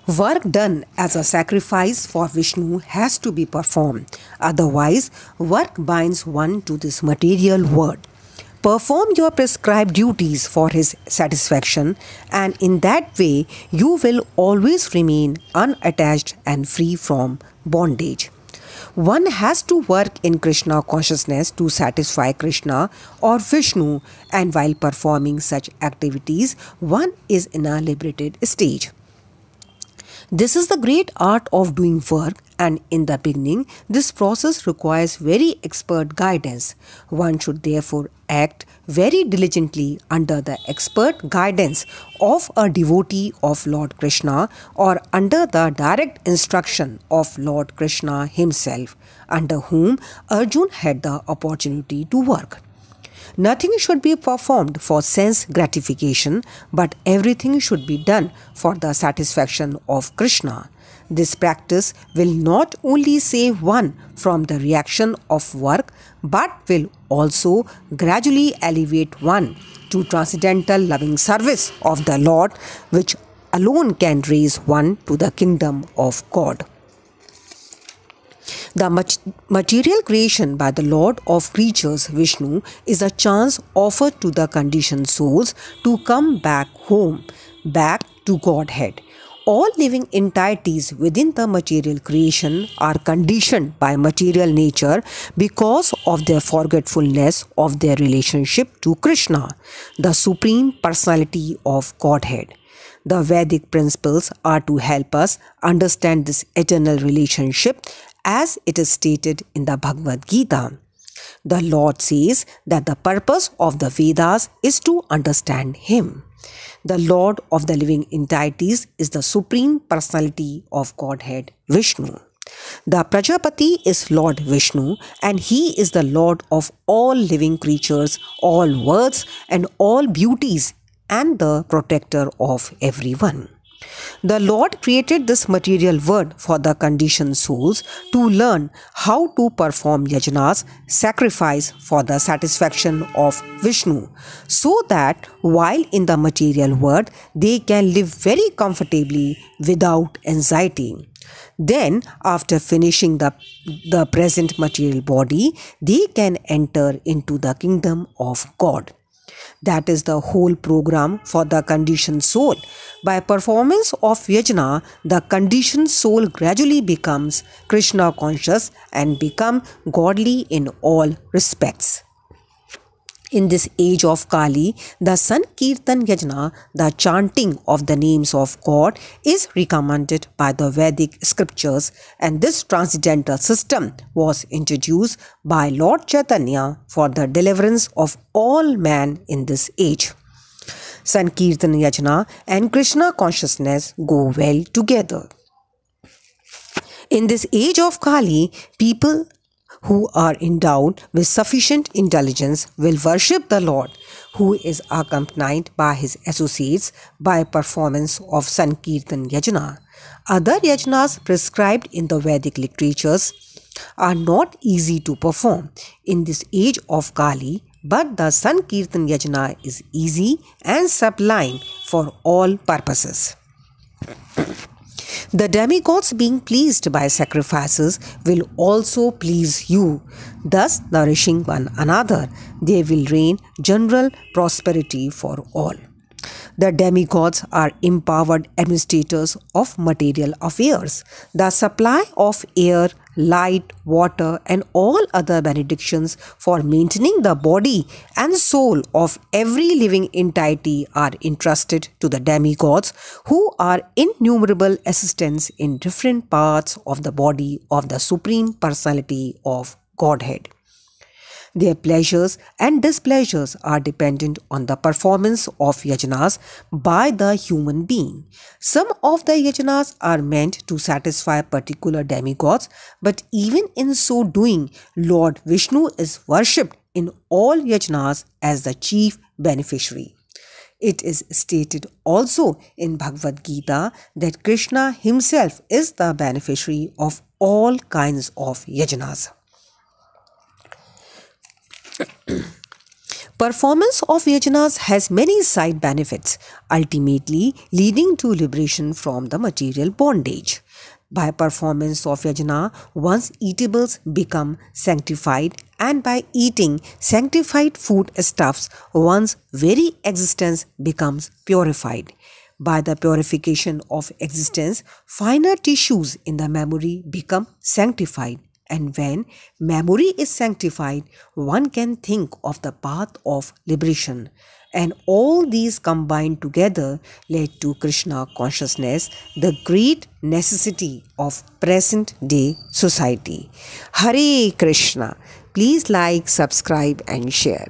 Work done as a sacrifice for Vishnu has to be performed, otherwise, work binds one to this material world. Perform your prescribed duties for his satisfaction, and in that way, you will always remain unattached and free from bondage. One has to work in Krishna consciousness to satisfy Krishna or Vishnu, and while performing such activities, one is in a liberated stage. This is the great art of doing work, and in the beginning, this process requires very expert guidance. One should therefore act very diligently under the expert guidance of a devotee of Lord Krishna or under the direct instruction of Lord Krishna himself, under whom Arjun had the opportunity to work. Nothing should be performed for sense gratification, but everything should be done for the satisfaction of Krishna. This practice will not only save one from the reaction of work, but will also gradually elevate one to transcendental loving service of the Lord, which alone can raise one to the kingdom of God. The material creation by the Lord of creatures, Vishnu, is a chance offered to the conditioned souls to come back home, back to Godhead. All living entities within the material creation are conditioned by material nature because of their forgetfulness of their relationship to Krishna, the Supreme Personality of Godhead. The Vedic principles are to help us understand this eternal relationship as it is stated in the Bhagavad Gita. The Lord says that the purpose of the Vedas is to understand Him. The Lord of the living entities is the Supreme Personality of Godhead, Vishnu. The Prajapati is Lord Vishnu, and he is the Lord of all living creatures, all worlds, and all beauties, and the protector of everyone. The Lord created this material world for the conditioned souls to learn how to perform yajnas, sacrifice for the satisfaction of Vishnu, so that while in the material world they can live very comfortably without anxiety. Then, after finishing the present material body, they can enter into the kingdom of God. That is the whole program for the conditioned soul. By performance of yajna, the conditioned soul gradually becomes Krishna conscious and become godly in all respects. In this age of Kali, the Sankirtan Yajna, the chanting of the names of God, is recommended by the Vedic scriptures, and this transcendental system was introduced by Lord Chaitanya for the deliverance of all man in this age. Sankirtan Yajna and Krishna consciousness go well together. In this age of Kali, people who are endowed with sufficient intelligence will worship the Lord, who is accompanied by his associates by performance of Sankirtan Yajna. Other yajnas prescribed in the Vedic literatures are not easy to perform in this age of Kali, but the Sankirtan Yajna is easy and sublime for all purposes. The demigods, being pleased by sacrifices, will also please you, thus nourishing one another. They will reign general prosperity for all. The demigods are empowered administrators of material affairs. The supply of air, light, water, and all other benedictions for maintaining the body and soul of every living entity are entrusted to the demigods, who are innumerable assistants in different parts of the body of the Supreme Personality of Godhead. Their pleasures and displeasures are dependent on the performance of yajnas by the human being. Some of the yajnas are meant to satisfy particular demigods, but even in so doing, Lord Vishnu is worshipped in all yajnas as the chief beneficiary. It is stated also in Bhagavad Gita that Krishna himself is the beneficiary of all kinds of yajnas. Performance of yajanas has many side benefits, ultimately leading to liberation from the material bondage. By performance of yajna, one's eatables become sanctified, and by eating sanctified food stuffs, one's very existence becomes purified. By the purification of existence, finer tissues in the memory become sanctified. And when memory is sanctified, one can think of the path of liberation. And all these combined together led to Krishna consciousness, the great necessity of present day society. Hare Krishna. Please like, subscribe, and share.